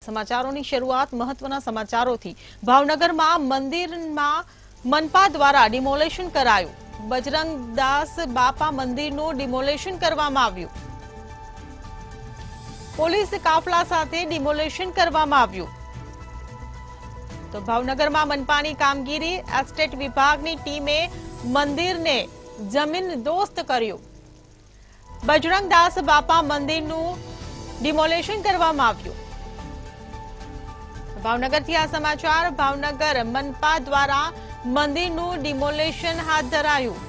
સમાચારોની શરૂઆત મહત્વના સમાચારોથી ભાવનગરમાં મંદિરમાં મનપા દ્વારા ડિમોલેશન કરાયું। બજરંગદાસ બાપા મંદિરનું ડિમોલેશન કરવામાં આવ્યું। પોલીસ કાફલા સાથે ડિમોલેશન કરવામાં આવ્યું। તો ભાવનગરમાં મનપાની કામગીરી એસ્ટેટ વિભાગની ટીમે મંદિરને જમીનદોસ્ત કર્યું। બજરંગદાસ બાપા મંદિરનું ડિમોલેશન કરવામાં આવ્યું। ભાવનગરથી આ સમાચાર। ભાવનગર મનપા દ્વારા મંદિરનું ડિમોલેશન હાથ ધરાયું।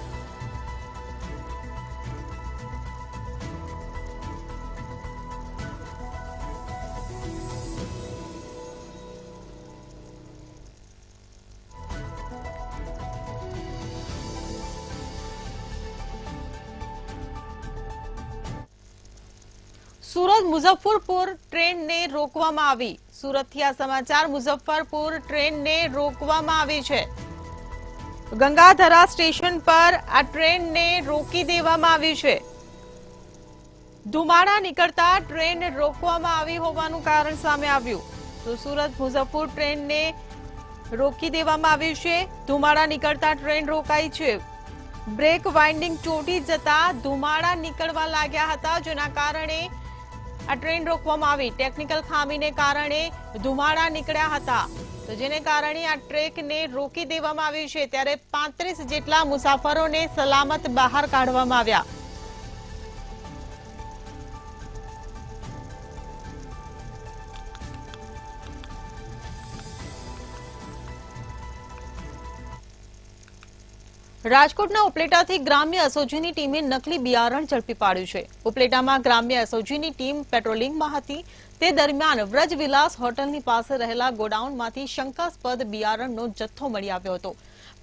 સુરત મુઝફ્ફરપુર ટ્રેનને રોકવામાં આવી। સુરતથી આ સમાચાર। મુઝફ્ફરપુર ટ્રેનને રોકવામાં આવી છે। ગંગાધરા સ્ટેશન પર આ ટ્રેનને રોકી દેવામાં આવી છે। ધુમાડા નીકળતા ટ્રેન રોકવામાં આવી હોવાનું કારણ સામે આવ્યું। તો સુરત મુઝફ્ફરપુર ટ્રેનને રોકી દેવામાં આવી છે। ધુમાડા નીકળતા ટ્રેન રોકાઈ છે। બ્રેક વાઇન્ડિંગ ચોટી જતા ધુમાડા નીકળવા લાગ્યા હતા, જેના કારણે આ ટ્રેન રોકવામાં આવી। ટેકનિકલ ખામીને કારણે ધુમાડા નીકળ્યા હતા, તો જેને કારણે આ ટ્રેનને રોકી દેવામાં આવી છે। ત્યારે 35 જેટલા મુસાફરોને સલામત બહાર કાઢવામાં આવ્યા। રાજકોટના ઉપલેટાથી ગ્રામ્ય એસઓજીની ટીમે નકલી બિયારણ ઝડપી પાડ્યું છે। ઉપલેટામાં ગ્રામ્ય એસઓજીની ટીમ પેટ્રોલિંગમાં હતી, તે દરમિયાન વ્રજવિલાસ હોટલની પાસે રહેલા ગોડાઉનમાંથી શંકાસ્પદ બિયારણનો જથ્થો મળી આવ્યો હતો।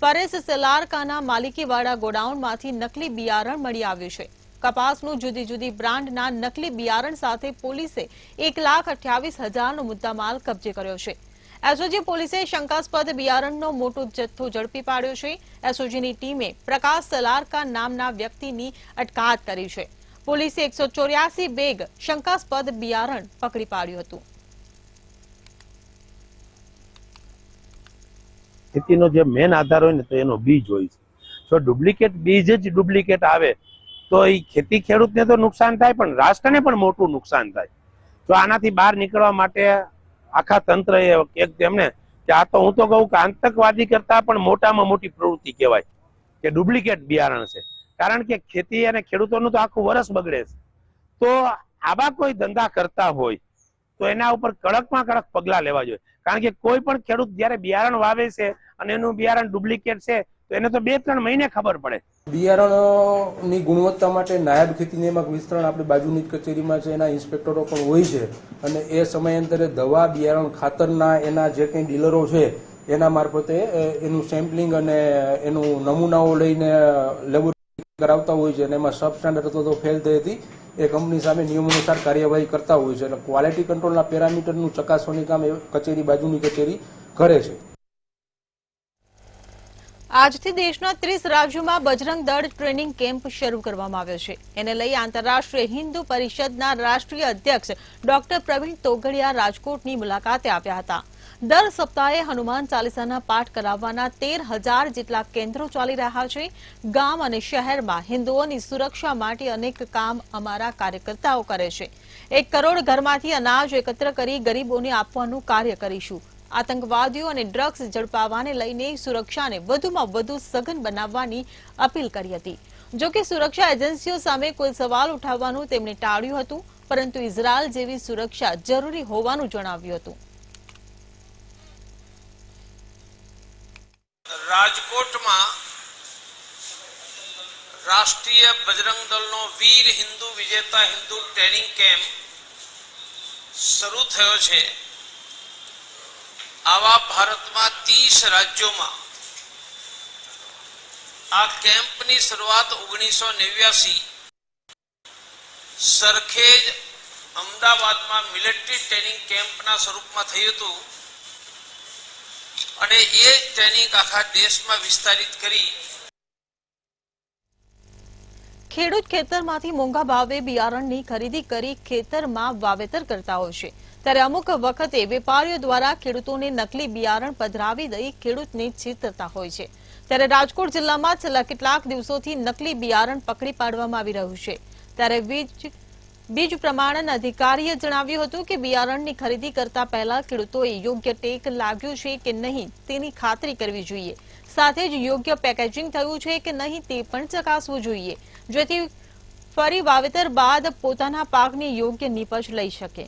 પરેશ સેલારકાના માલિકીવાળા ગોડાઉનમાંથી નકલી બિયારણ મળી આવ્યું છે। કપાસનું જુદી જુદી બ્રાન્ડના નકલી બિયારણ સાથે પોલીસે 1,28,000નો મુદ્દામાલ કબજે કર્યો છે। એસઓજી પોલીસે શંકાસ્પદ બિયારણનો મોટો જથ્થો ઝડપી પાડ્યો છે। એસઓજીની ટીમે પ્રકાશ સલારકા નામના વ્યક્તિની અટકાયત કરી છે। પોલીસે 184 બેગ શંકાસ્પદ બિયારણ પકડી પાડ્યું હતું। ખેતીનો જે મેન આધાર હોય ને તો એનો બીજ હોય છે। જો ડુપ્લિકેટ બીજ જ ડુપ્લિકેટ આવે તો એ ખેતી ખેડૂતને તો નુકસાન થાય, પણ રાષ્ટ્રને પણ મોટું નુકસાન થાય। તો આનાથી બહાર નીકળવા માટે આખા તંત્ર એક તેમને કે આ તો હું તો કહું કે આતંકવાદી કરતા પણ મોટામાં મોટી પ્રવૃત્તિ કહેવાય કે ડુપ્લિકેટ બિયારણ છે। કારણ કે ખેતી અને ખેડૂતોનું તો આખું વર્ષ બગડે છે। તો આવા કોઈ ધંધા કરતા હોય તો એના ઉપર કડકમાં કડક પગલા લેવા જોઈએ। કારણ કે કોઈ પણ ખેડૂત જયારે બિયારણ વાવે છે અને એનું બિયારણ ડુપ્લિકેટ છે તો એને તો 2-3 મહિને ખબર પડે। બિયારણની ગુણવત્તા માટે નાયબ ખેતી નિયામક વિસ્તરણ આપણે બાજુની કચેરીમાં છે, એના ઇન્સ્પેક્ટરો પણ હોય છે, અને એ સમયાંતરે દવા બિયારણ ખાતરના એના જે કંઈ ડીલરો છે એના મારફતે એનું સેમ્પલિંગ અને એનું નમૂનાઓ લઈને લેબોરેટરી કરાવતા હોય છે, અને એમાં સબસ્ટાન્ડર્ડ અથવા તો ફેલ થઈ હતી એ કંપની સામે નિયમાનુસાર કાર્યવાહી કરતા હોય છે, અને ક્વોલિટી કંટ્રોલના પેરામીટરનું ચકાસવાની કામ એ કચેરી બાજુની કચેરી કરે છે। આજથી દેશના 30 રાજ્યોમાં બજરંગ દળ ટ્રેનિંગ કેમ્પ શરૂ કરવામાં આવ્યો છે। એને લઈ આંતરરાષ્ટ્રીય હિન્દુ પરિષદના રાષ્ટ્રીય અધ્યક્ષ ડોક્ટર પ્રવીણ તોગડિયા રાજકોટની મુલાકાતે આવ્યા હતા। દર સપ્તાહે હનુમાન ચાલીસાના પાઠ કરાવવાના 13,000 જેટલા કેન્દ્રો ચાલી રહ્યા છે। ગામ અને શહેરમાં હિન્દુઓની સુરક્ષા માટે અનેક કામ અમારા કાર્યકર્તાઓ કરે છે। 1 કરોડ ઘરમાંથી અનાજ એકત્ર કરી ગરીબોને આપવાનું કાર્ય કરીશું। આતંકવાદીઓ અને ડ્રગ્સ ઝડપાવાને લઈને સુરક્ષાને વધુમાં વધુ સઘન બનાવવાની અપીલ કરી હતી। જો કે સુરક્ષા એજન્સીઓ સામે કોઈ સવાલ ઉઠાવવાનું તેમણે ટાળ્યું હતું, પરંતુ ઇઝરાયલ જેવી સુરક્ષા જરૂરી હોવાનું જણાવ્યું હતું। રાજકોટમાં રાષ્ટ્રીય બજરંગ દળનો વીર હિન્દુ વિજેતા હિન્દુ ટ્રેનિંગ કેમ્પ શરૂ થયો છે। આવા ભારતમાં 30 રાજ્યોમાં આ કેમ્પની શરૂઆત 1989 સરખેજ અમદાવાદમાં મિલિટરી ટ્રેનિંગ કેમ્પના સ્વરૂપમાં થયું હતું, અને એ ટ્રેનિંગ આખા દેશમાં વિસ્તારિત કરી ખેડૂત ખેતરમાંથી મોંઘા ભાવે બિયારણની ખરીદી કરી ખેતરમાં વાવેતર કરતા હોય છે, ત્યારે અમુક વખતે વેપારીઓ દ્વારા ખેડૂતોને નકલી બિયારણ પધરાવી દઈ ખેડૂતને છેતરતા હોય છે। ત્યારે રાજકોટ જિલ્લામાં છેલ્લા કેટલાક દિવસોથી નકલી બિયારણ પકડી પાડવામાં આવી રહ્યું છે। ત્યારે બીજ પ્રમાણન અધિકારીએ જણાવ્યું હતું કે બિયારણની ખરીદી કરતા પહેલા ખેડૂતોએ યોગ્ય ટેગ લાગ્યું છે કે નહીં તેની ખાતરી કરવી જોઈએ, સાથે જ યોગ્ય પેકેજિંગ થયું છે કે નહીં તે પણ ચકાસવું જોઈએ, જેથી ફરી વાવેતર બાદ પોતાના પાકની યોગ્ય નીપજ લઈ શકે।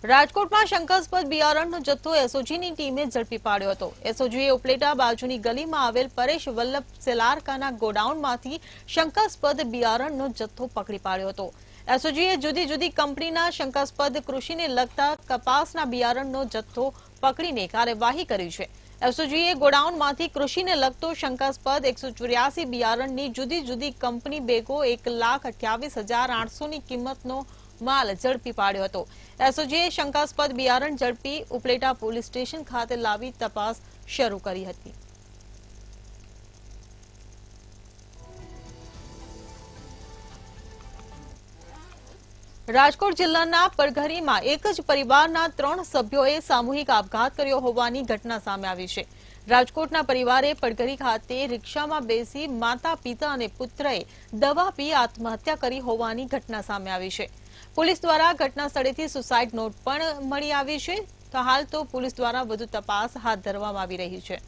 રાજકોટમાં શંકાસ્પદ બિયારણનો જથ્થો એસઓજીની ટીમે ઝડપી પાડ્યો હતો। એસઓજીએ ઉપલેટા બાજુની ગલીમાં આવેલ પરેશ વલ્લભ સેલારકાના ગોડાઉનમાંથી શંકાસ્પદ બિયારણનો જથ્થો પકડી પાડ્યો હતો। એસઓજીએ જુદી જુદી કંપનીના શંકાસ્પદ કૃષિને લગતા કપાસના બિયારણનો જથ્થો પકડીને કાર્યવાહી કરી છે। એસઓજીએ ગોડાઉનમાંથી કૃષિને લગતો શંકાસ્પદ 184 બિયારણની જુદી જુદી કંપની બેગો 1,28,800ની કિંમતનો માલ ઝડપી પાડ્યો હતો। એસઓજીએ શંકાસ્પદ બિયારણ ઝડપી ઉપલેટા પોલીસ સ્ટેશન ખાતે લાવી તપાસ શરૂ કરી હતી। રાજકોટ જિલ્લાના પડઘરીમાં એક જ પરિવારના 3 સભ્યોએ સામૂહિક આપઘાત કર્યો હોવાની ઘટના સામે આવી છે। રાજકોટના પરિવારે પડઘરી ખાતે રિક્ષામાં બેસી માતા પિતા અને પુત્રએ દવા પી આત્મહત્યા કરી હોવાની ઘટના સામે આવી છે। પોલીસ દ્વારા ઘટના સ્થળેથી સુસાઇડ નોટ પણ મળી આવી છે। તો હાલ તો પોલીસ દ્વારા વધુ તપાસ હાથ ધરવામાં આવી રહી છે।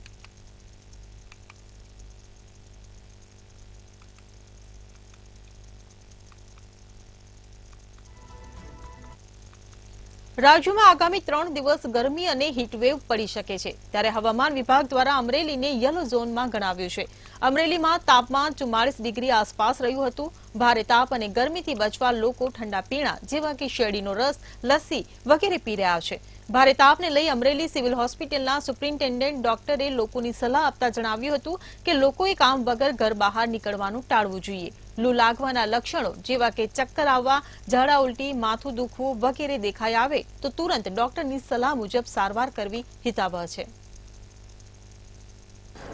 રાજ્યમાં આગામી 3 દિવસ ગરમી અને હીટવેવ પડી શકે છે। ત્યારે હવામાન વિભાગ દ્વારા અમરેલીને યલો ઝોનમાં ગણાવ્યું છે। અમરેલીમાં તાપમાન 44 ડિગ્રી આસપાસ રહ્યું હતું। ભારે તાપ અને ગરમીથી બચવા લોકો ઠંડા પીણા જેવા કે શેરડીનો રસ, લસ્સી વગેરે પી રહ્યા છે। ભારે તાપને લઈ અમરેલી સિવિલ હોસ્પિટલના સુપ્રિન્ટેન્ડન્ટ ડોક્ટરે લોકોની સલાહ આપતા જણાવ્યું હતું કે લોકોએ કામ વગર ઘર બહાર નીકળવાનું ટાળવું જોઈએ। લૂ લાગવાના લક્ષણો જેવા કે ચક્કર આવવા, ઝાડા ઉલટી, માથું દુખવું વગેરે દેખાઈ આવે તો તુરંત ડોક્ટરની સલાહ મુજબ સારવાર કરવી હિતાવહ છે।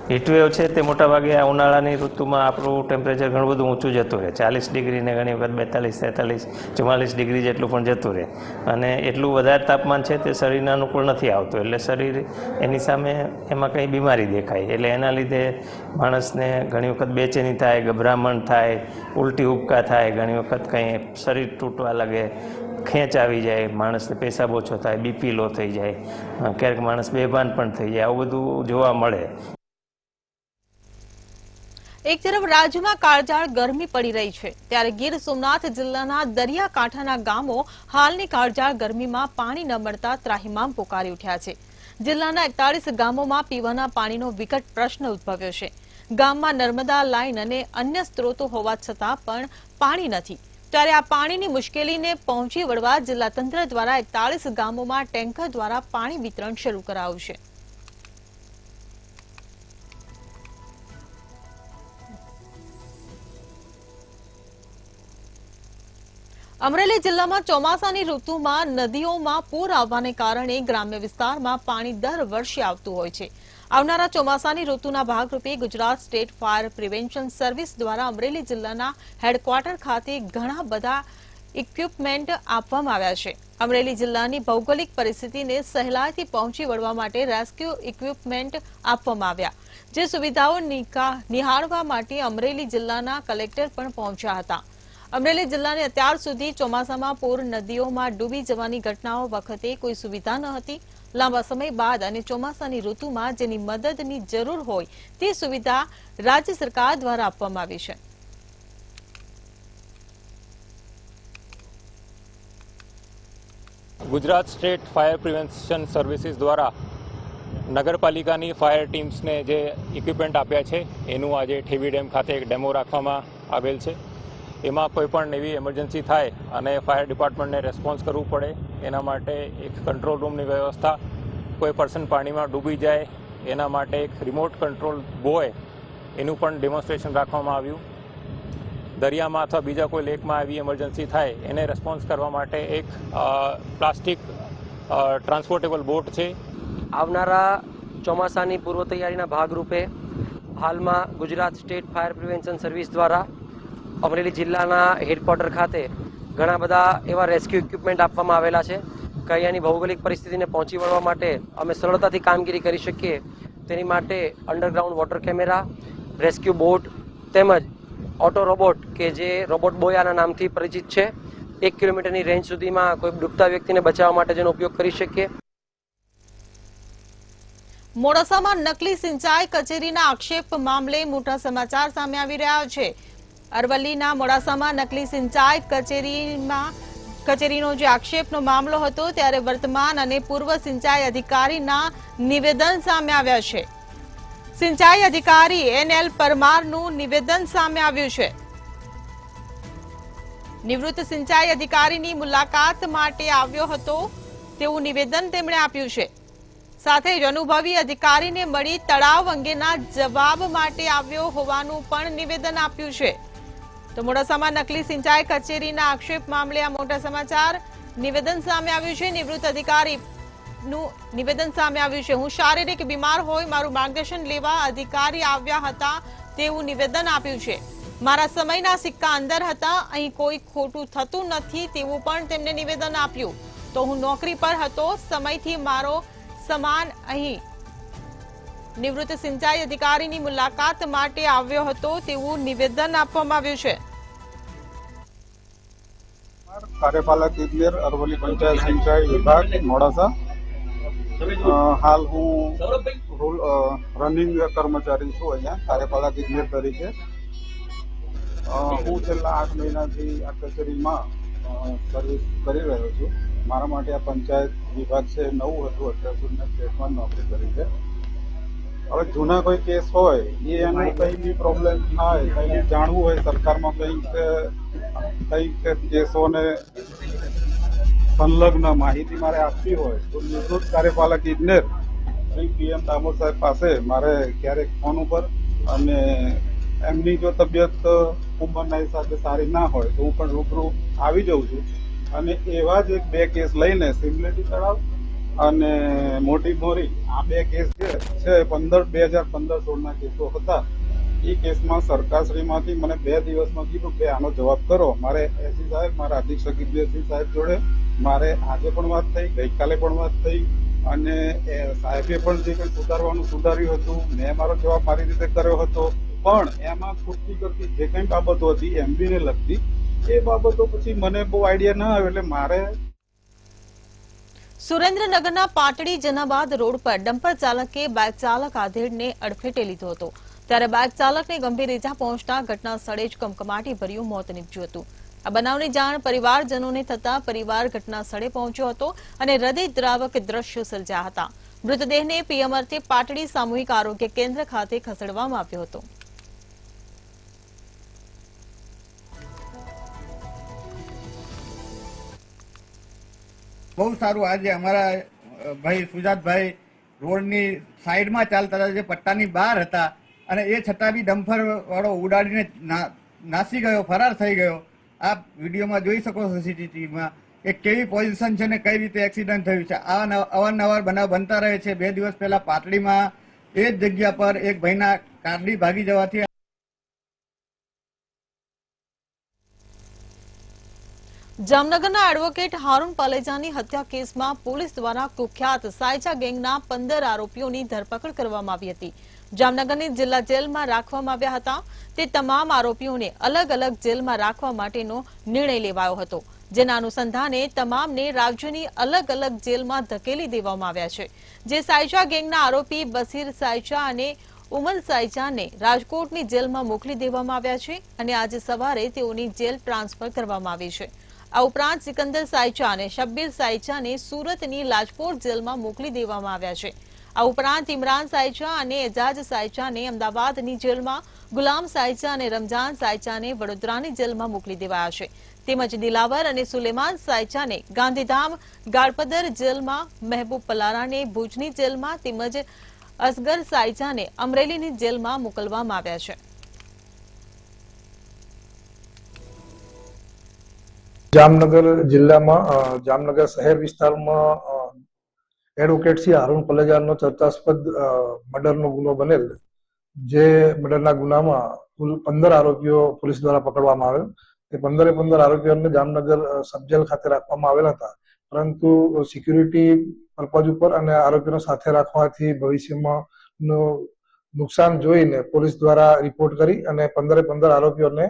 હીટવેવ છે તે મોટાભાગે આ ઉનાળાની ઋતુમાં આપણું ટેમ્પરેચર ઘણું બધું ઊંચું જતું રહે, 40 ડિગ્રીને ઘણી વખત 42, 43, 44 ડિગ્રી જેટલું પણ જતું રહે અને એટલું વધારે તાપમાન છે તે શરીરને અનુકૂળ નથી આવતું, એટલે શરીર એની સામે એમાં કંઈ બીમારી દેખાય, એટલે એના લીધે માણસને ઘણી વખત બેચેની થાય, ગભરામણ થાય, ઉલટી ઉબકા થાય, ઘણી વખત કંઈ શરીર તૂટવા લાગે, ખેંચ આવી જાય, માણસને પેશાબ ઓછો થાય, બીપી લો થઈ જાય, ક્યારેક માણસ બેભાન પણ થઈ જાય, આવું બધું જોવા મળે। એક તરફ રાજ્યમાં કાળઝાળ ગરમી પડી રહી છે, ત્યારે ગીર સોમનાથ જિલ્લાના દરિયાકાંઠાના ગામો હાલની કાળઝાળ ગરમીમાં પાણી ન મળતા ત્રાહિમામ પોકારી ઉઠ્યા છે। જિલ્લાના 41 ગામોમાં પીવાના પાણીનો વિકટ પ્રશ્ન ઉદ્ભવ્યો છે। ગામમાં નર્મદા લાઇન અને અન્ય સ્ત્રોતો હોવા છતાં પણ પાણી નથી। ત્યારે આ પાણીની મુશ્કેલીને પહોંચી વળવા જિલ્લા તંત્ર દ્વારા 41 ગામોમાં ટેન્કર દ્વારા પાણી વિતરણ શરૂ કરાયું છે। અમરેલી જિલ્લામાં ચોમાસાની ઋતુમાં નદીઓમાં પૂર આવવાને કારણે ગ્રામ્ય વિસ્તારમાં પાણી દર વર્ષે આવતું હોય છે। આવનારા ચોમાસાની ઋતુના ભાગરૂપે Gujarat state fire prevention service દ્વારા અમરેલી જિલ્લાના હેડક્વાર્ટર ખાતે ઘણા બધા ઇક્વિપમેન્ટ આપવામાં આવ્યા છે। અમરેલી જિલ્લાની ભૌગોલિક પરિસ્થિતિને સહેલાઈથી પહોંચી વળવા માટે રેસ્ક્યુ ઇક્વિપમેન્ટ આપવામાં આવ્યા, જે સુવિધાઓ નિહાળવા માટે અમરેલી જિલ્લાના કલેક્ટર પણ પહોંચ્યા હતા। અમરેલી જિલ્લાને અત્યાર સુધી ચોમાસામાં પૂર નદીઓમાં ડૂબી જવાની ઘટનાઓ વખતે કોઈ સુવિધા ન હતી। લાંબા સમય બાદ અને ચોમાસાની ઋતુમાં જેની મદદની જરૂર હોય તે સુવિધા રાજ્ય સરકાર દ્વારા આપવામાં આવી છે। Gujarat state fire prevention services દ્વારા નગરપાલિકાની ફાયર ટીમ્સને જે ઇક્વિપમેન્ટ આપ્યા છે એનું આજે ઠેવી ડેમ ખાતે એક ડેમો રાખવામાં આવેલ છે। એમાં કોઈ પણ એવી એમરજન્સી થાય અને ફાયર ડિપાર્ટમેન્ટને રેસ્પોન્સ કરવું પડે એના માટે એક કંટ્રોલ રૂમની વ્યવસ્થા, કોઈ પર્સન પાણીમાં ડૂબી જાય એના માટે એક રિમોટ કંટ્રોલ બોય એનું પણ ડેમોન્સ્ટ્રેશન રાખવામાં આવ્યું। દરિયામાં અથવા બીજા કોઈ લેકમાં આવી એમરજન્સી થાય એને રેસ્પોન્સ કરવા માટે એક પ્લાસ્ટિક ટ્રાન્સપોર્ટેબલ બોટ છે આવનારા ચોમાસાની પૂર્વ તૈયારીના ભાગરૂપે હાલમાં Gujarat state fire prevention service દ્વારા અમરેલી જિલ્લાના હેડક્વાર્ટર ખાતે ઘણા બધા એવા રેસ્ક્યુ ઇક્વિપમેન્ટ આપવામાં આવેલા છે કે અહીંયાની ભૌગોલિક પરિસ્થિતિને પહોંચી વળવા માટે અમે સરળતાથી કામગીરી કરી શકીએ તેની માટે underground water camera, rescue boat તેમજ ઓટો રોબોટ કે જે રોબોટ બોયાના નામથી પરિચિત છે, 1 કિલોમીટરની રેન્જ સુધીમાં કોઈ ડૂબતા વ્યક્તિને બચાવવા માટે જેનો ઉપયોગ કરી શકીએ. મોડાસામાં નકલી સિંચાઈ કચેરીના આક્ષેપ મામલે મોટા સમાચાર સામે આવી રહ્યા છે. અરવલ્લીના મોડાસામાં નકલી સિંચાઈ કચેરીનો જે આક્ષેપનો મામલો હતો ત્યારે વર્તમાન અને પૂર્વ સિંચાઈ અધિકારીના નિવેદન સામે આવ્યા છે. સિંચાઈ અધિકારી NL પરમારનું નિવેદન સામે આવ્યું છે. નિવૃત્ત સિંચાઈ અધિકારીની મુલાકાત માટે આવ્યો હતો તેવું નિવેદન તેમણે આપ્યું છે. સાથે જ અનુભવી અધિકારીને મળી તળાવ અંગેના જવાબ માટે આવ્યો હોવાનું પણ નિવેદન આપ્યું છે. તો મોડાસામાં નકલી સિંચાઈ કચેરીના આક્ષેપ મામલે આ મોટા સમાચાર નિવેદન સામે આવ્યું છે. નિવૃત્ત અધિકારીનું નિવેદન સામે આવ્યું છે. હું શારીરિક બીમાર હોય મારું માર્ગદર્શન લેવા અધિકારી આવ્યા હતા તેવું નિવેદન આપ્યું છે. મારા સમયના સિક્કા અંદર હતા, અહીં કોઈ ખોટું થતું નથી તેવું પણ તેમને નિવેદન આપ્યું. તો હું નોકરી પર હતો, સમયથી મારો સમાન અહીં નિવૃત્ત સિંચાઈ અધિકારીની મુલાકાત માટે આવ્યો હતો તેવું નિવેદન આપવામાં આવ્યું છે. કાર્યપાલક ઇજનેર અરવલ્લી પંચાયત સિંચાઈ વિભાગ મોડાસા. હાલ હું રનિંગ કર્મચારી છું અહીંયા કાર્યપાલક ઇજનેર તરીકે. હું છેલ્લા 8 મહિનાથી આ કચેરીમાં સર્વિસ કરી રહ્યો છું. મારા માટે આ પંચાયત વિભાગ છે નવું હતું, અત્યાર સુધી સ્ટેટમાં નોકરી કરી છે. હવે જૂના કોઈ કેસ હોય એનું કંઈ બી પ્રોબ્લેમ થાય, કંઈ જાણવું હોય સરકારમાં કંઈક કેસોને સંલગ્ન માહિતી મારે આપવી હોય તો નિવૃત્ત કાર્યપાલક ઇજનેર શ્રી PM દામોદ સાહેબ પાસે મારે ક્યારેક ફોન ઉપર, અને એમની જો તબિયત ઉંમરના હિસાબે સારી ના હોય તો હું પણ રૂબરૂ આવી જાઉં છું. અને એવા જ 2 કેસ લઈને સિમલેટી તળાવ અને મોટી મોરી, આ 2 કેસ જે છે 2015-16ના કેસો હતા. એ કેસમાં સરકારશ્રીમાંથી મને 2 દિવસમાં કીધું કે આનો જવાબ કરો. મારે એસી સાહેબ, મારા અધિક્ષક ઇજનેરસિંહ સાહેબ જોડે મારે આજે પણ વાત થઈ, ગઈકાલે પણ વાત થઈ, અને સાહેબે પણ જે કંઈ સુધારવાનું સુધાર્યું હતું, મેં મારો જવાબ મારી રીતે કર્યો હતો. પણ એમાં ખૂટતી કરતી જે કંઈ બાબતો હતી MBને લગતી એ બાબતો પછી મને બહુ આઈડિયા ના આવ્યો, એટલે મારે. સુરેન્દ્રનગરના પાટડી જનાબાદ રોડ પર ડમ્પર ચાલકે બાઇક ચાલક આધેડને અડફેટે લીધો હતો. ત્યારે બાઇક ચાલકને ગંભીર ઇજા પહોંચતા ઘટના સ્થળે જ કમકમાટી ભર્યું મોત નીપજ્યું હતું. આ બનાવની જાણ પરિવારજનોને થતા પરિવાર ઘટના સ્થળે પહોંચ્યો હતો અને હૃદયદ્રાવક દ્રશ્યો સર્જ્યા હતા. મૃતદેહને PM અર્થે પાટડી સામૂહિક આરોગ્ય કેન્દ્ર ખાતે ખસેડવામાં આવ્યો હતો. બહુ સારું. આજે અમારા ભાઈ સુજાતભાઈ રોડની સાઈડમાં ચાલતા હતા, જે પટ્ટાની બહાર હતા, અને એ છતાં બી ડમ્પર વાળો ઉડાડીને નાસી ગયો, ફરાર થઈ ગયો. આપ વિડીયોમાં જોઈ શકો છો CCTVમાં કે કેવી પોઝિશન છે ને કઈ રીતે એક્સિડન્ટ થયું છે. અવારનવાર બનાવ બનતા રહે છે. 2 દિવસ પહેલા પાટડીમાં એ જ જગ્યા પર એક ભાઈના કારડી ભાગી જવાથી જામનગરના એડવોકેટ હારૂન પાલેજાની હત્યા કેસમાં પોલીસ દ્વારા કુખ્યાત સાયજા ગેંગના 15 આરોપીઓની ધરપકડ કરવામાં આવી હતી. જામનગરની જિલ્લા જેલમાં રાખવામાં આવ્યા હતા. તે તમામ આરોપીઓને અલગ અલગ જેલમાં રાખવા માટેનો નિર્ણય લેવાયો હતો, જેના અનુસંધાને તમામને રાજ્યની અલગ અલગ જેલમાં ધકેલી દેવામાં આવ્યા છે. જે સાયજા ગેંગના આરોપી બસીર સાયજા અને ઉમર સાયજાને રાજકોટની જેલમાં મોકલી દેવામાં આવ્યા છે અને આજે સવારે તેઓની જેલ ટ્રાન્સફર કરવામાં આવી છે. આ ઉપરાંત સિકંદર સાયચા અને શબ્બીર સાયચાને સુરતની લાજપોર જેલમાં મોકલી દેવામાં આવ્યા છે. આ ઉપરાંત ઇમરાન સાયચા અને એજાજ સાયચાને અમદાવાદની જેલમાં, ગુલામ સાયચા અને રમજાન સાયચાને વડોદરાની જેલમાં મોકલી દેવાયા છે. તેમજ દિલાવર અને સુલેમાન સાયચાને ગાંધીધામ ગાળપદર જેલમાં, મહેબૂબ પલારાને ભુજની જેલમાં તેમજ અસગર સાયચાને અમરેલીની જેલમાં મોકલવામાં આવ્યા છે. જામનગર જિલ્લામાં જામનગર શહેર વિસ્તારમાં એડવોકેટ શ્રી હારૂન પલેજારનો ચર્ચાસ્પદ મર્ડરનો ગુનો બનેલ, જે મર્ડરના ગુનામાં કુલ 15 આરોપીઓ પોલીસ દ્વારા પકડવામાં આવેલ. તે 15 આરોપીઓને જામનગર સબ જેલ ખાતે રાખવામાં આવેલ હતા, પરંતુ સિક્યુરિટી પર્પઝ ઉપર અને આરોપીઓને સાથે રાખવાથી ભવિષ્યમાં નુકસાન જોઈને પોલીસ દ્વારા રિપોર્ટ કરી અને 15 આરોપીઓને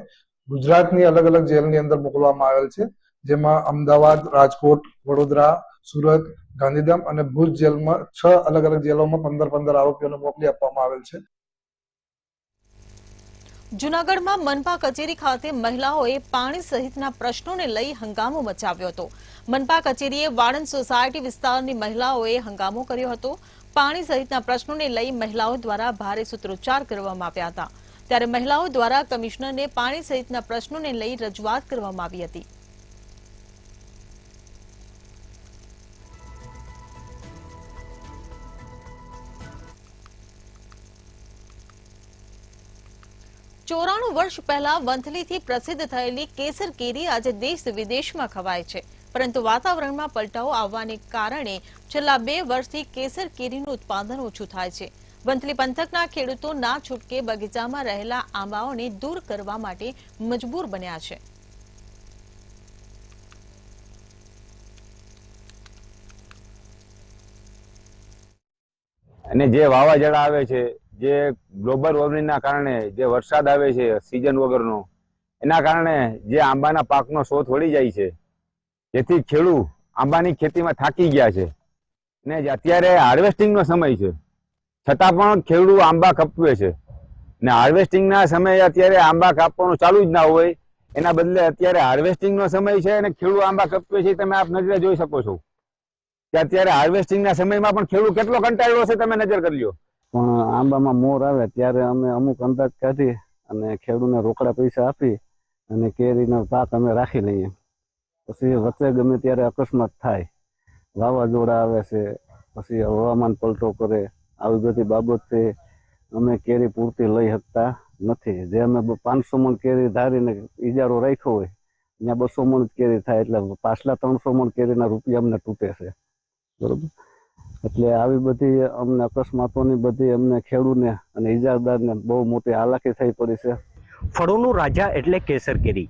ગુજરાતની અલગ અલગ જેલની અંદર મોકલવામાં આવેલ છે, જેમાં અમદાવાદ, રાજકોટ, વડોદરા, સુરત, ગાંધીધામ અને ભુજ જેલમાં 6 અલગ અલગ જેલોમાં 15 આરોપીઓને મોકલી આપવામાં આવેલ છે. જૂનાગઢમાં મનપા કચેરી ખાતે મહિલાઓએ પાણી સહિતના પ્રશ્નોને લઈ હંગામો મચાવ્યો હતો. મનપા કચેરીએ વાળંદ સોસાયટી વિસ્તારની મહિલાઓએ હંગામો કર્યો હતો. પાણી સહિતના પ્રશ્નોને લઈ મહિલાઓ દ્વારા ભારે સૂત્રોચ્ચાર કરવામાં આવ્યા હતા. ત્યારે મહિલાઓ દ્વારા કમિશનરને પાણી સહિતના પ્રશ્નોને લઈ રજૂઆત કરવામાં આવી હતી. ચોરાણું વર્ષ પહેલા વંથલીથી પ્રસિદ્ધ થયેલી કેસર કેરી આજે દેશ વિદેશમાં ખવાય છે, પરંતુ વાતાવરણમાં પલટાઓ આવવાને કારણે છેલ્લા 2 વર્ષથી કેસર કેરીનું ઉત્પાદન ઓછું થાય છે. વંથલી પંથકના ખેડૂતો ના છૂટકે બગીચામાં રહેલા આંબાઓને દૂર કરવા માટે મજબૂર બન્યા છે. અને જે વાવાઝોડા આવે છે, જે ગ્લોબલ વોર્મિંગના કારણે જે વરસાદ આવે છે સિઝન વગરનો, એના કારણે જે આંબાના પાકનો શોધ વળી જાય છે, જેથી ખેડૂત આંબાની ખેતીમાં થાકી ગયા છે. ને અત્યારે હાર્વેસ્ટિંગનો સમય છે, છતાં પણ ખેડૂત આંબા કપવે છે. ને હાર્વેસ્ટિંગના સમયે અત્યારે આંબા કાપવાનું ચાલુ જ ના હોય, એના બદલે અત્યારે હાર્વેસ્ટિંગનો સમય છે અને ખેડૂત આંબા કપવે છે. તમે આપ નજરે જોઈ શકો છો કે અત્યારે હાર્વેસ્ટિંગના સમયમાં પણ ખેડૂત કેટલો કંટાળ્યો છે, તમે નજર કરી લો. પણ આંબામાં મોર આવે ત્યારે અમે અમુક અંદાજ કાઢી અને ખેડૂતને રોકડા પૈસા આપી અને કેરીનો પાક અમે રાખી લઈએ. પછી વચ્ચે ગમે ત્યારે અકસ્માત થાય, વાવાઝોડા આવે છે, પછી હવામાન પલટો કરે, આવી બધી બાબતથી અમે કેરી પૂરતી લઈ શકતા નથી. જે અમે 500 મણ કેરી ધારીને ઇજારો રાખ્યો હોય, ત્યાં 200 મણ કેરી થાય, એટલે પાછલા 300 મણ કેરીના રૂપિયા અમને તૂટે છે. બરોબર, એટલે આવી બધી અમને અકસ્માતોની બધી અમને ખેડૂતને અને ઇજારદારને બહુ મોટી હાલાકી થઈ પડી છે. ફળોનું રાજા એટલે કેસર કેરી.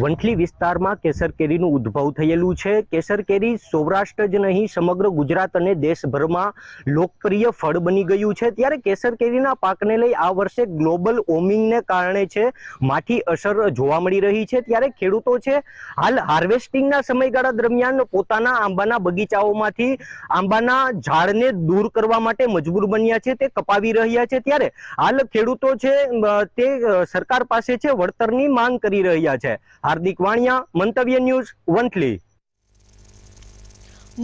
વંથલી વિસ્તારમાં કેસર કેરીનું ઉદ્ભવ થયેલું છે. કેસર કેરી સૌરાષ્ટ્ર જ નહીં સમગ્ર ગુજરાત અને દેશભરમાં લોકપ્રિય ફળ બની ગયું છે. ત્યારે કેસર કેરીના પાકને લઈ આ વર્ષે ગ્લોબલ વોર્મિંગને કારણે છે માઠી અસર જોવા મળી રહી છે. ત્યારે ખેડૂતો છે હાલ હાર્વેસ્ટિંગના સમયગાળા દરમિયાન પોતાના આંબાના બગીચાઓમાંથી આંબાના ઝાડને દૂર કરવા માટે મજબૂર બન્યા છે, તે કપાવી રહ્યા છે. ત્યારે હાલ ખેડૂતો છે તે સરકાર પાસે છે વળતરની માંગ કરી રહ્યા છે. હાર્દિક વાણિયા, મંતવ્ય ન્યૂઝ, વંથલી.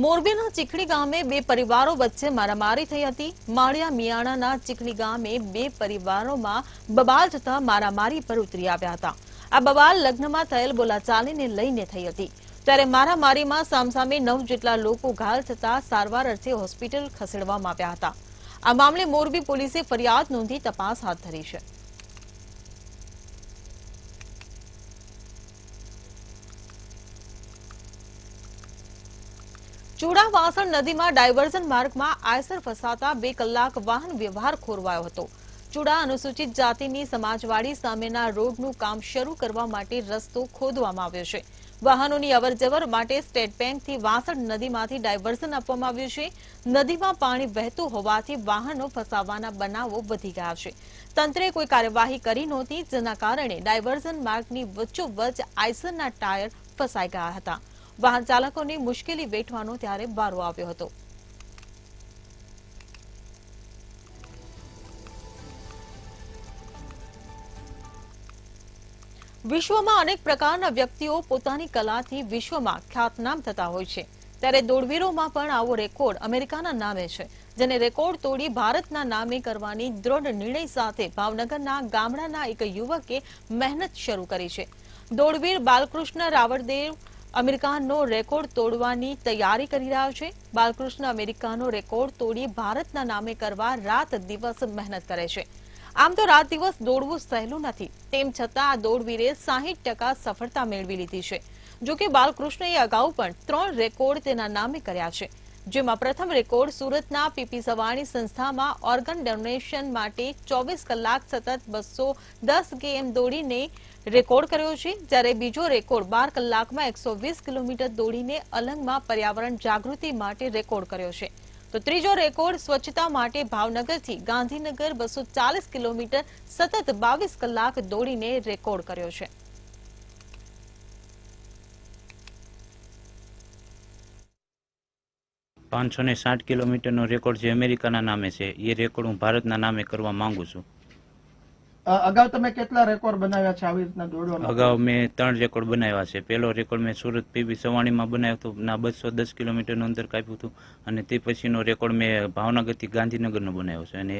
મોરબીના ચીખલી ગામે 2 પરિવારો વચ્ચે મારામારી થઈ હતી. માળિયા મિયાણાના ચીખલી ગામે 2 પરિવારોમાં બબાલ થતા મારામારી પર ઉતરી આવ્યા હતા. આ બબાલ લગ્નમાં થયેલ બોલાચાલીને લઈને થઈ હતી. ત્યારે મારામારીમાં સામસામે 9 જેટલા લોકો ઘાયલ થતા સારવાર અર્થે હોસ્પિટલ ખસેડવામાં આવ્યા હતા. આ મામલે મોરબી પોલીસે ફરિયાદ નોંધી તપાસ હાથ ધરી છે. ચુડા-વાસણ નદીમાં ડાયવર્ઝન માર્ગમાં આયસર ફસાતા 2 કલાક વાહન વ્યવહાર ખોરવાયો હતો. ચુડા અનુસૂચિત જાતિની સમાજવાડી સામેના રોડનું કામ શરૂ કરવા માટે રસ્તો ખોદવામાં આવ્યો છે. વાહનોની અવરજવર માટે સ્ટેટ બેંકથી વાસણ નદીમાંથી ડાયવર્ઝન આપવામાં આવ્યું છે. નદીમાં પાણી વહેતું હોવાથી વાહનો ફસાવાના બનાવો વધી ગયા છે. તંત્રે કોઈ કાર્યવાહી કરી નહોતી, જેના કારણે ડાયવર્ઝન માર્ગની વચ્ચોવચ્ચ આયસરના ટાયર ફસાઈ ગયા હતા. વાહન ચાલકોને મુશ્કેલી વેઠવાનો ત્યારે વારો આવ્યો હતો. વિશ્વમાં અનેક પ્રકારના વ્યક્તિઓ પોતાની કલાથી વિશ્વમાં ખ્યાતનામ થતા હોય છે. ત્યારે દોડવીરોમાં પણ આવો રેકોર્ડ અમેરિકાના નામે છે, જેને રેકોર્ડ તોડી ભારતના નામે કરવાની દૃઢ નિર્ણય સાથે ભાવનગરના ગામડાના એક યુવકે મહેનત શરૂ કરી છે. દોડવીર બાલકૃષ્ણ રાવળદેવ અમેરિકાનો રેકોર્ડ તોડવાની તૈયારી કરી રહ્યા છે. બાલકૃષ્ણ અમેરિકાનો રેકોર્ડ તોડી ભારતના નામે કરવા રાત દિવસ મહેનત કરે છે. આમ તો રાત દિવસ દોડવું સહેલું નથી, તેમ છતાં આ દોડવીરે 60% સફળતા મેળવી લીધી છે. જોકે બાલકૃષ્ણએ અગાઉ પણ 3 રેકોર્ડ તેના નામે કર્યા છે. જેમાં પ્રથમ રેકોર્ડ સુરતના પીપી સવાણી સંસ્થામાં ઓર્ગન ડોનેશન માટે 24 કલાક સતત 210 km દોડીને રેકોર્ડ કર્યો છે, જ્યારે બીજો રેકોર્ડ 12 કલાકમાં 120 કિલોમીટર દોડીને અલંગમાં પર્યાવરણ જાગૃતિ માટે રેકોર્ડ કર્યો છે. તો ત્રીજો રેકોર્ડ સ્વચ્છતા માટે ભાવનગરથી ગાંધીનગર 240 કિલોમીટર સતત 22 કલાક દોડીને રેકોર્ડ કર્યો છે. $560 કિલોમીટરનો રેકોર્ડ જે અમેરિકાના નામે છે એ રેકોર્ડ હું ભારતના નામે કરવા માંગુ છું. અગાઉ તમે કેટલા રેકોર્ડ બનાવ્યા છે આવી રીતના દોડવામાં? અગાઉ મેં 3 રેકોર્ડ બનાવ્યા છે. પહેલો રેકોર્ડ મેં સુરત પીપી સવાણીમાં બનાવ્યો હતો, ના 210 કિલોમીટરનું અંતર કાપ્યું હતું, અને તે પછીનો રેકોર્ડ મેં ભાવનગરથી ગાંધીનગરનો બનાવ્યો છે, અને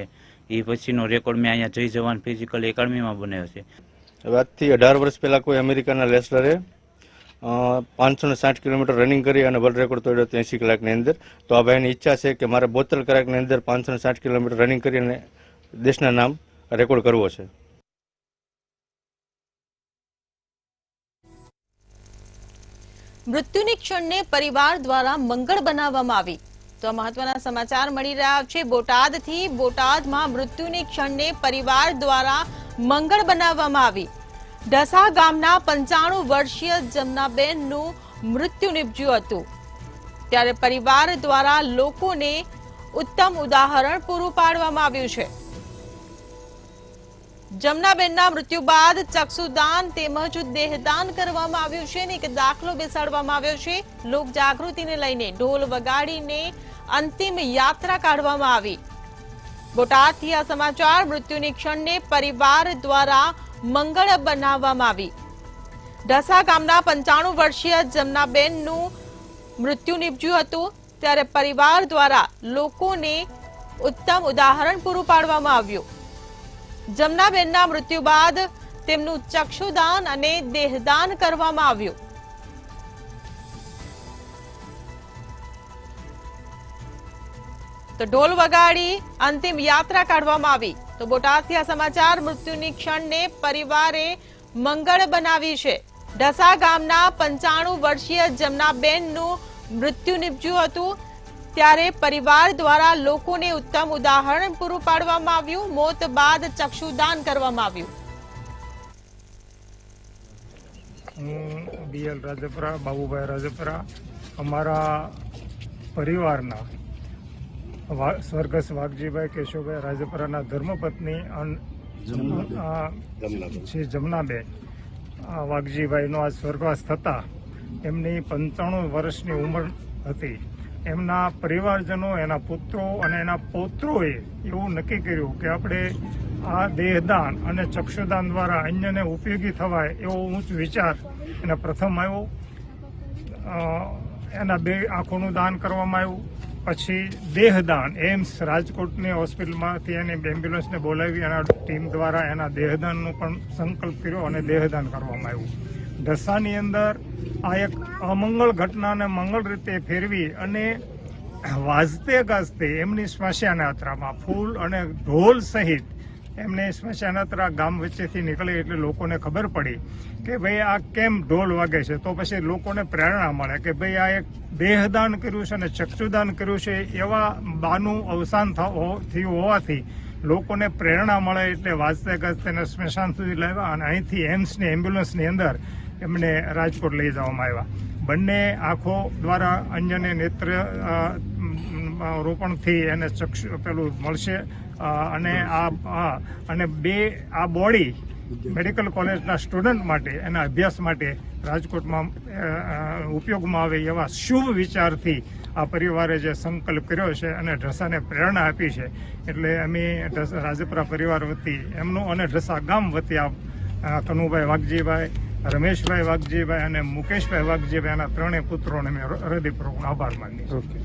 એ પછીનો રેકોર્ડ મેં અહીંયા જય જવાન ફિઝિકલ એકેડમીમાં બનાવ્યો છે. આજથી 18 વર્ષ પહેલા કોઈ અમેરિકાના લેસ્લરે 560 કિલોમીટર રનિંગ કરી અને વર્લ્ડ રેકોર્ડ તોડ્યો 80 કલાકની અંદર. તો આ ભાઈની ઈચ્છા છે કે મારે 72 કલાકની અંદર 560 કિલોમીટર રનિંગ કરીને દેશના નામ રેકોર્ડ કરવો છે. મૃત્યુની ક્ષણને પરિવાર દ્વારા મંગળ બનાવવામાં આવી. તો મહત્વના સમાચાર મળી રહ્યા છે બોટાદથી. બોટાદમાં મૃત્યુની ક્ષણને પરિવાર દ્વારા મંગળ બનાવવામાં આવી. ઢસા ગામના 95 વર્ષીય જમનાબેનનું મૃત્યુ નિપજ્યું હતું, ત્યારે પરિવાર દ્વારા લોકોને ઉત્તમ ઉદાહરણ પૂરું પાડવામાં આવ્યું છે. જમનાબેનના મૃત્યુ બાદ ચક્ષુદાન તેમજ દેહદાન કરવામાં આવ્યું છે અને એક દાખલો બેસાડવામાં આવ્યો છે. લોક જાગૃતિને લઈને ઢોલ વગાડીને અંતિમ યાત્રા કાઢવામાં આવી. બોટાદથી આ સમાચાર. મૃત્યુની ક્ષણને પરિવાર દ્વારા મંગળ બનાવવામાં આવી. ઢસા ગામના 95 વર્ષીય જમનાબેનનું મૃત્યુ નિપજ્યું હતું, ત્યારે પરિવાર દ્વારા લોકોને ઉત્તમ ઉદાહરણ પૂરું પાડવામાં આવ્યું. જમનાબેનના મૃત્યુ બાદ તેમનું ચક્ષુદાન અને દેહદાન કરવામાં આવ્યું. તો ઢોલ વગાડી અંતિમ યાત્રા કાઢવામાં આવી. તો બોટાદથી આ સમાચાર. મૃત્યુની ક્ષણને પરિવારે મંગળ બનાવી છે. ઢસા ગામના 95 વર્ષીય જમનાબેનનું મૃત્યુ નિપજ્યું હતું, ત્યારે પરિવાર દ્વારા લોકોને ઉત્તમ ઉદાહરણ પૂરું પાડવામાં આવ્યું. મોત બાદ ચક્ષુદાન કરવામાં આવ્યું. હું બીએલ રાજપરા, બાબુભાઈ રાજપરા, અમારા પરિવારના સ્વર્ગસ્થ વાઘજીભાઈ કેશવભાઈ રાજપરાના ધર્મપત્ની શ્રી જમનાબેન વાઘજીભાઈનો આજ સ્વર્ગવાસ થતા એમની 95 વર્ષની ઉંમર હતી. એમના પરિવારજનો, એના પુત્રો અને એના પૌત્રોએ એવું નક્કી કર્યું કે આપણે આ દેહદાન અને ચક્ષુદાન દ્વારા અન્યને ઉપયોગી થવાય એવો ઊંચ વિચાર એને પ્રથમ આવ્યો. એના 2 આંખોનું દાન કરવામાં આવ્યું. પછી દેહદાન એમ્સ રાજકોટની હોસ્પિટલમાંથી એની એમ્બ્યુલન્સને બોલાવી એના ટીમ દ્વારા એના દેહદાનનો પણ સંકલ્પ કર્યો અને દેહદાન કરવામાં આવ્યું. ઢસાની અંદર આ એક અમંગળ ઘટનાને મંગળ રીતે ફેરવી અને વાજતે ગાજતે એમની સ્મશાન યાત્રામાં ફૂલ અને ઢોલ સહિત એમને સ્મશાન યાત્રા ગામ વચ્ચેથી નીકળી એટલે લોકોને ખબર પડી કે ભાઈ આ કેમ ઢોલ વાગે છે. તો પછી લોકોને પ્રેરણા મળે કે ભાઈ આ એક દેહદાન કર્યું છે અને ચક્ષુદાન કર્યું છે, એવા બાનું અવસાન થયું હોવાથી લોકોને પ્રેરણા મળે એટલે વાજતે ગાજતે સ્મશાન સુધી લાવ્યા અને અહીંથી એમ્સની એમ્બ્યુલન્સની અંદર એમને રાજકોટ લઈ જવામાં આવ્યા. બંને આંખો દ્વારા અન્યને નેત્ર રોપણથી એને પેલું મળશે અને આ બોડી મેડિકલ કોલેજના સ્ટુડન્ટ માટે એના અભ્યાસ માટે રાજકોટમાં ઉપયોગમાં આવે એવા શુભ વિચારથી આ પરિવારે જે સંકલ્પ કર્યો છે અને ઢસાને પ્રેરણા આપી છે. એટલે અમે રાજપરા પરિવાર વતી એમનું અને ઢસા ગામ વતી આ કનુભાઈ વાઘજીભાઈ, રમેશભાઈ વાઘજીભાઈ અને મુકેશભાઈ વાઘજીભાઈ એના 3 પુત્રોને અમે હૃદયપૂર્વક આભાર માનીએ છીએ.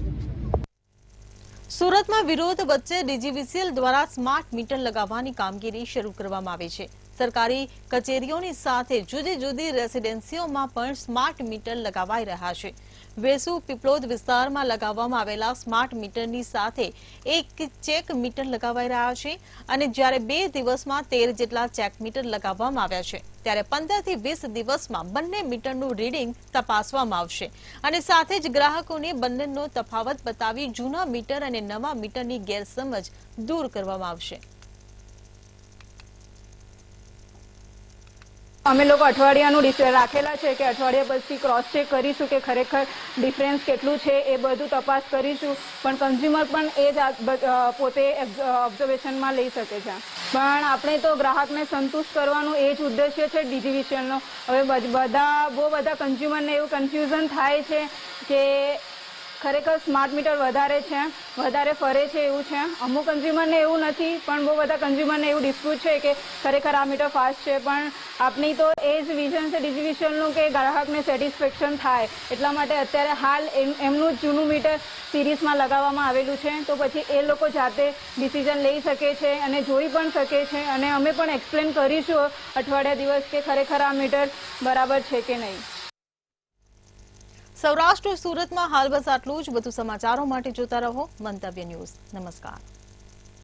સુરતમાં વિરોધ વચ્ચે ડીજીવીસીએલ દ્વારા સ્માર્ટ મીટર લગાવવાની કામગીરી શરૂ કરવામાં આવી છે. સરકારી કચેરીઓની સાથે જુદી જુદી રેસીડેન્સીઓમાં પણ સ્માર્ટ મીટર લગાવાઈ રહ્યા છે. વેસુ પીપલોદ વિસ્તારમાં લગાવવામાં આવેલા સ્માર્ટ મીટરની સાથે એક ચેક મીટર લગાવાઈ રહ્યા છે અને જ્યારે 2 દિવસમાં 13 જેટલા ચેક મીટર લગાવવામાં આવ્યા છે ત્યારે 15 થી 20 દિવસમાં બંને મીટરનું રીડિંગ તપાસવામાં આવશે અને સાથે જ ગ્રાહકોને બંનેનો તફાવત બતાવી જૂના મીટર અને નવા મીટરની ગેરસમજ દૂર કરવામાં આવશે। અમે લોકો અઠવાડિયાનું રાખેલા છે કે અઠવાડિયા પછી ક્રોસ ચેક કરીશું કે ખરેખર ડિફરન્સ કેટલું છે એ બધું તપાસ કરીશું, પણ કન્ઝ્યુમર પણ એ જ પોતે ઓબ્ઝર્વેશનમાં લઈ શકે છે। પણ આપણે તો ગ્રાહકને સંતુષ્ટ કરવાનું એ જ ઉદ્દેશ્ય છે ડિજીવિશનનો। હવે બહુ બધા કન્ઝ્યુમરને એવું કન્ફ્યુઝન થાય છે કે ખરેખર સ્માર્ટ મીટર વધારે ફરે છે એવું છે। અમુક કન્ઝ્યુમરને એવું નથી, પણ બહુ બધા કન્ઝ્યુમરને એવું ડિસ્પ્યુટ છે કે ખરેખર આ મીટર ફાસ્ટ છે। પણ આપણી તો એ જ વિઝન છે ડિજીવિશનનું કે ગ્રાહકને સેટિસ્ફેક્શન થાય, એટલા માટે અત્યારે હાલ એમનું જ જૂનું મીટર સિરીઝમાં લગાવવામાં આવેલું છે। તો પછી એ લોકો જાતે ડિસિઝન લઈ શકે છે અને જોઈ પણ શકે છે અને અમે પણ એક્સપ્લેન કરીશું અઠવાડિયા દિવસ કે ખરેખર આ મીટર બરાબર છે કે નહીં। સૌરાષ્ટ્ર સુરતમાં હાલ બસ આટલું જ। વધુ સમાચારો માટે જોતા રહો મંતવ્ય ન્યૂઝ। નમસ્કાર।